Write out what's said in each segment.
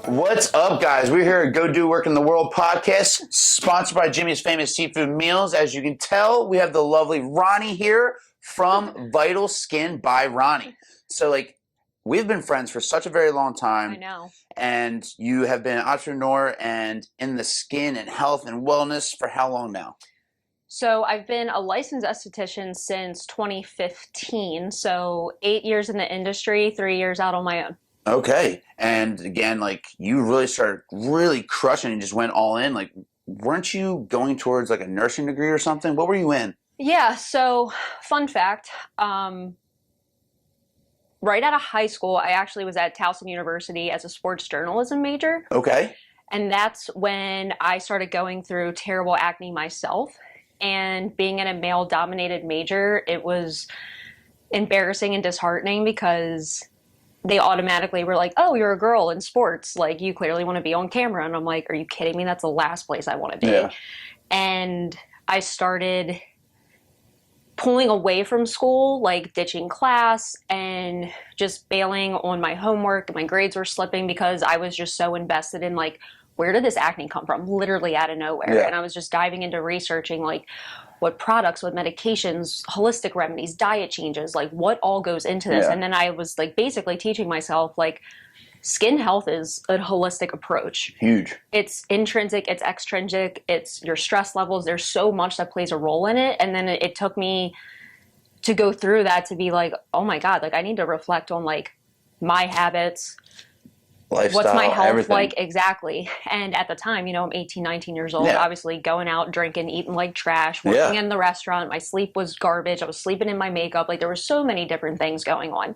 What's up, guys? We're here at Go Do Work in the World podcast, sponsored by Jimmy's Famous Seafood Meals. As you can tell, we have the lovely Ronni here from VitalSkin by Ronni. So, we've been friends for such a very long time. I know. And you have been an entrepreneur and in the skin and health and wellness for how long now? So I've been a licensed esthetician since 2015. So 8 years in the industry, 3 years out on my own. Okay. And again, you really started really crushing and just went all in. Weren't you going towards a nursing degree or something? What were you in? Yeah. So fun fact, right out of high school, I actually was at Towson University as a sports journalism major. Okay. And that's when I started going through terrible acne myself. And being in a male-dominated major, it was embarrassing and disheartening because they automatically were like, oh, you're a girl in sports. You clearly want to be on camera. And I'm like, are you kidding me? That's the last place I want to be. Yeah. And I started pulling away from school, ditching class and just bailing on my homework. My grades were slipping because I was just so invested in where did this acne come from? Literally out of nowhere. Yeah. And I was just diving into researching what products, what medications, holistic remedies, diet changes, what all goes into this. Yeah. And then I was basically teaching myself skin health is a holistic approach. Huge. It's intrinsic, it's extrinsic, it's your stress levels. There's so much that plays a role in it. And then it took me to go through that to be oh my God, I need to reflect on my habits, lifestyle, what's my health everything. like exactly. And at the time, I'm 18, 19 years old, Yeah. obviously going out, drinking, eating like trash, working Yeah. in the restaurant. My sleep was garbage. I was sleeping in my makeup. There were so many different things going on.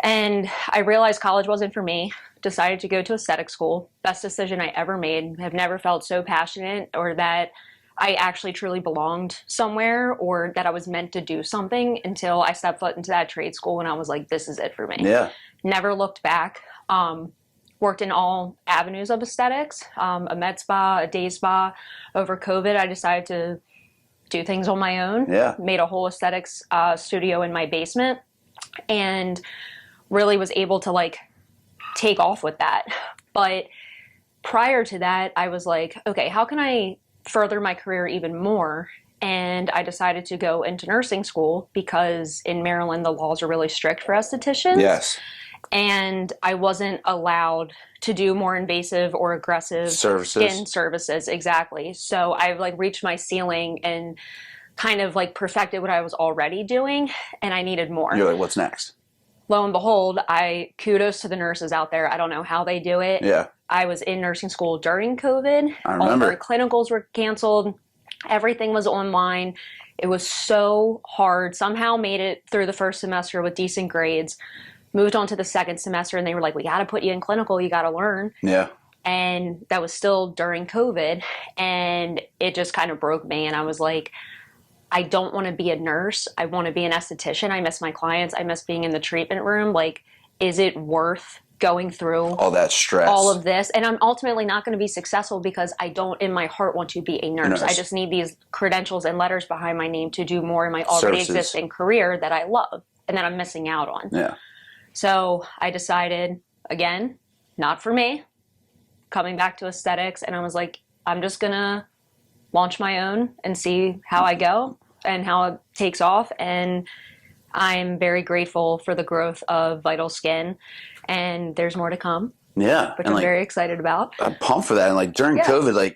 And I realized college wasn't for me. Decided to go to aesthetic school. Best decision I ever made. Have never felt so passionate or that I actually truly belonged somewhere or that I was meant to do something until I stepped foot into that trade school and I was like, this is it for me. Yeah. Never looked back. Worked in all avenues of aesthetics, a med spa, a day spa. Over COVID, I decided to do things on my own. Yeah. Made a whole aesthetics studio in my basement and really was able to take off with that. But prior to that, I was like, okay, how can I further my career even more? And I decided to go into nursing school because in Maryland, the laws are really strict for estheticians. Yes. And I wasn't allowed to do more invasive or aggressive skin services. Exactly. So I reached my ceiling and kind of perfected what I was already doing, and I needed more. You're like, what's next? Lo and behold, kudos to the nurses out there. I don't know how they do it. Yeah. I was in nursing school during COVID. I remember. All of our clinicals were canceled. Everything was online. It was so hard. Somehow made it through the first semester with decent grades. Moved on to the second semester and they were like, we got to put you in clinical. You got to learn. Yeah. And that was still during COVID. And it just kind of broke me. And I was like, I don't want to be a nurse. I want to be an esthetician. I miss my clients. I miss being in the treatment room. Is it worth going through all that stress, all of this? And I'm ultimately not going to be successful because I don't in my heart want to be a nurse. I just need these credentials and letters behind my name to do more in my already existing career that I love and that I'm missing out on. Yeah. So I decided, again, not for me, coming back to aesthetics. And I was like, I'm just going to launch my own and see how I go and how it takes off. And I'm very grateful for the growth of VitalSkin. And there's more to come. Yeah. Which I'm very excited about. I'm pumped for that. And during COVID,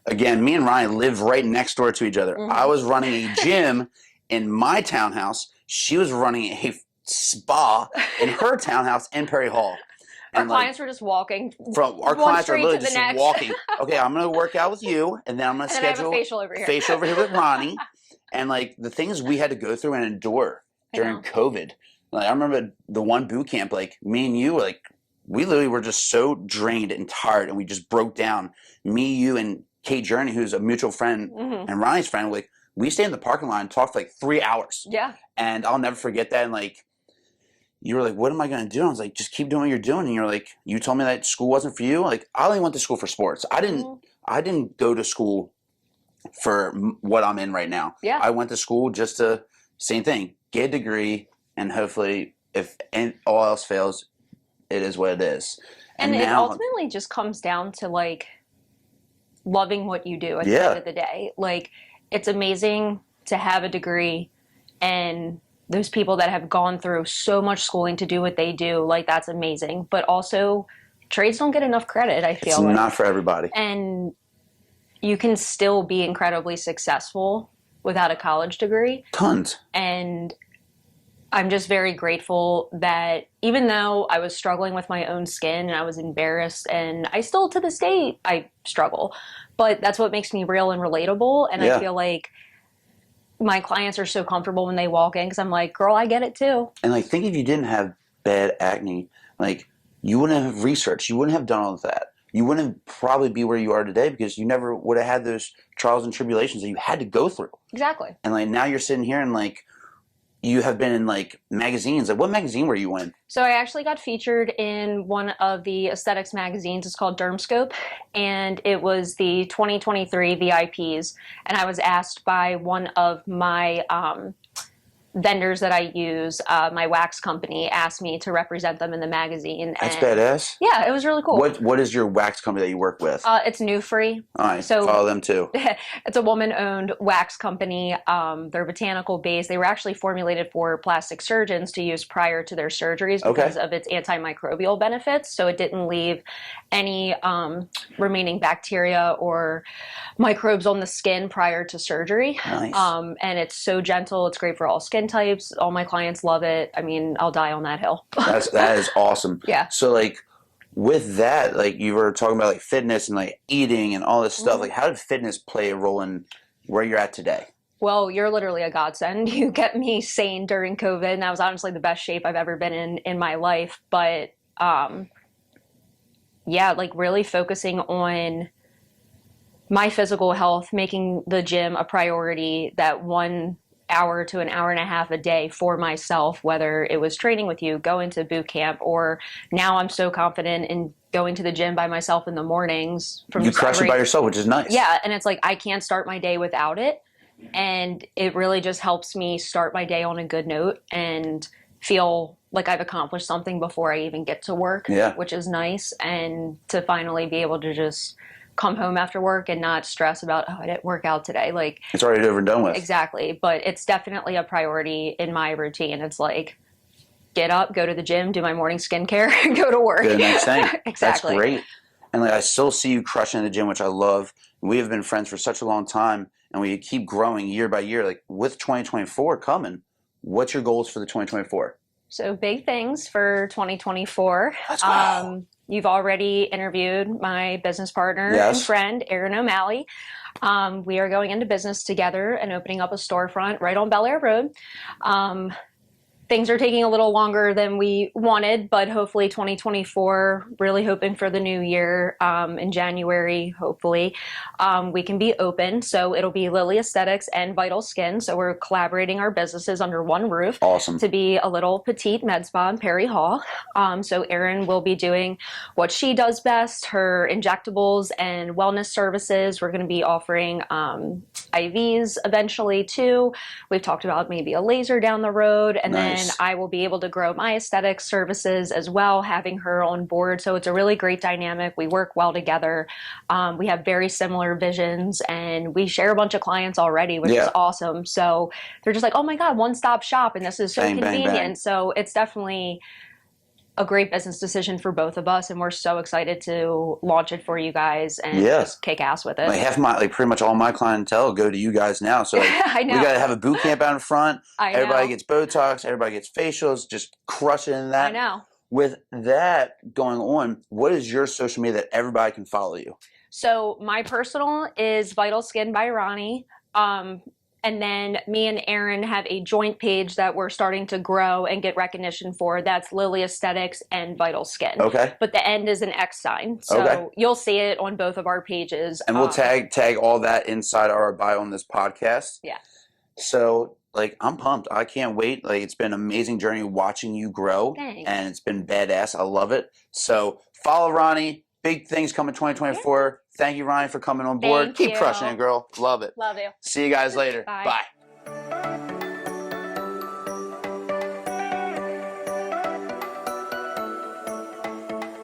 again, me and Ryan lived right next door to each other. Mm-hmm. I was running a gym in my townhouse. She was running a spa in her townhouse in Perry Hall. And our clients were just walking. Our clients are literally just walking. Okay, I'm going to work out with you, and then I'm going to schedule a facial over here. Facial over here with Ronni. And the things we had to go through and endure during COVID. I remember the one boot camp, me and you, we literally were just so drained and tired, and we just broke down. Me, you, and Kate Journey, who's a mutual friend, and Ronnie's friend, we stayed in the parking lot and talked for 3 hours. Yeah. And I'll never forget that. And you were like, what am I going to do? I was like, just keep doing what you're doing. And you're like, you told me that school wasn't for you. I only went to school for sports. I didn't go to school for what I'm in right now. Yeah. I went to school just to, same thing, get a degree, and hopefully if all else fails, it is what it is. And it now, ultimately just comes down to like loving what you do at the end yeah, of the day. Like, it's amazing to have a degree, and those people that have gone through so much schooling to do what they do, like, that's amazing. But also, trades don't get enough credit, I it's feel like. not for everybody. And you can still be incredibly successful without a college degree. Tons. And I'm just very grateful that even though I was struggling with my own skin and I was embarrassed, and I still to this day I struggle, but that's what makes me real and relatable. And I Yeah. feel like my clients are so comfortable when they walk in because I'm like, girl, I get it too. And like, think if you didn't have bad acne, like you wouldn't have researched, you wouldn't have done all of that. You wouldn't probably be where you are today because you never would have had those trials and tribulations that you had to go through. Exactly. And like now you're sitting here and like you have been in like magazines. Like what magazine were you in? So I actually got featured in one of the aesthetics magazines. It's called Dermscope, and it was the 2023 VIPs. And I was asked by one of my vendors that I use, my wax company, asked me to represent them in the magazine. That's And badass. yeah, it was really cool. What is your wax company that you work with? It's New Free. All right, So follow them too. it's a woman-owned wax company. They're botanical based. They were actually formulated for plastic surgeons to use prior to their surgeries because of its antimicrobial benefits. So it didn't leave any remaining bacteria or microbes on the skin prior to surgery. Nice. And it's so gentle. It's great for all skin types. All my clients love it. I mean, I'll die on that hill. That is awesome. Yeah. So like with that, like you were talking about like fitness and like eating and all this stuff, like how did fitness play a role in where you're at today? Well, you're literally a godsend. You kept me sane during COVID, and that was honestly the best shape I've ever been in my life. But yeah, like really focusing on my physical health, making the gym a priority, that 1 hour to an hour and a half a day for myself, whether it was training with you, going to boot camp, or now I'm so confident in going to the gym by myself in the mornings. You crush it by yourself, which is nice. Yeah, and it's like I can't start my day without it. And it really just helps me start my day on a good note and feel like I've accomplished something before I even get to work, which is nice. And to finally be able to just come home after work and not stress about, oh, I didn't work out today. Like, it's already over and done with. Exactly. But it's definitely a priority in my routine. It's like, get up, go to the gym, do my morning skincare, and go to work. Good next thing. Exactly. That's great. And like I still see you crushing in the gym, which I love. We have been friends for such a long time, and we keep growing year by year. Like with 2024 coming, what's your goals for the 2024? So big things for 2024. Let's go. You've already interviewed my business partner and friend, Erin O'Malley. We are going into business together and opening up a storefront right on Bel Air Road. Things are taking a little longer than we wanted, but hopefully 2024, really hoping for the new year, in January, hopefully, we can be open. So it'll be Lily Aesthetics and VitalSkin. So we're collaborating our businesses under one roof. Awesome. To be a little petite med spa in Perry Hall. So Erin will be doing what she does best, her injectables and wellness services. We're going to be offering IVs eventually too. We've talked about maybe a laser down the road, and then I will be able to grow my aesthetic services as well, having her on board. So it's a really great dynamic. We work well together. We have very similar visions, and we share a bunch of clients already, which is awesome. So they're just like, oh my God, one-stop shop, and this is so convenient. Bang, bang. So it's definitely a great business decision for both of us, and we're so excited to launch it for you guys and just kick ass with it. Like pretty much all my clientele go to you guys now. So like, I know. We got to have a boot camp out in front. Everybody know. Gets Botox. Everybody gets facials. Just crush it in that. I know. With that going on, what is your social media that everybody can follow you? So my personal is VitalSkin by Ronni. And then me and Erin have a joint page that we're starting to grow and get recognition for. That's Lily Aesthetics and VitalSkin. Okay. But the end is an X sign. So you'll see it on both of our pages. And we'll tag all that inside our bio on this podcast. Yeah. So like I'm pumped. I can't wait. Like it's been an amazing journey watching you grow. Thanks. And it's been badass. I love it. So follow Ronni. Big things coming 2024. Yeah. Thank you, Ronni, for coming on board. Keep crushing it, girl. Love it. Love you. See you guys later. Bye. Bye.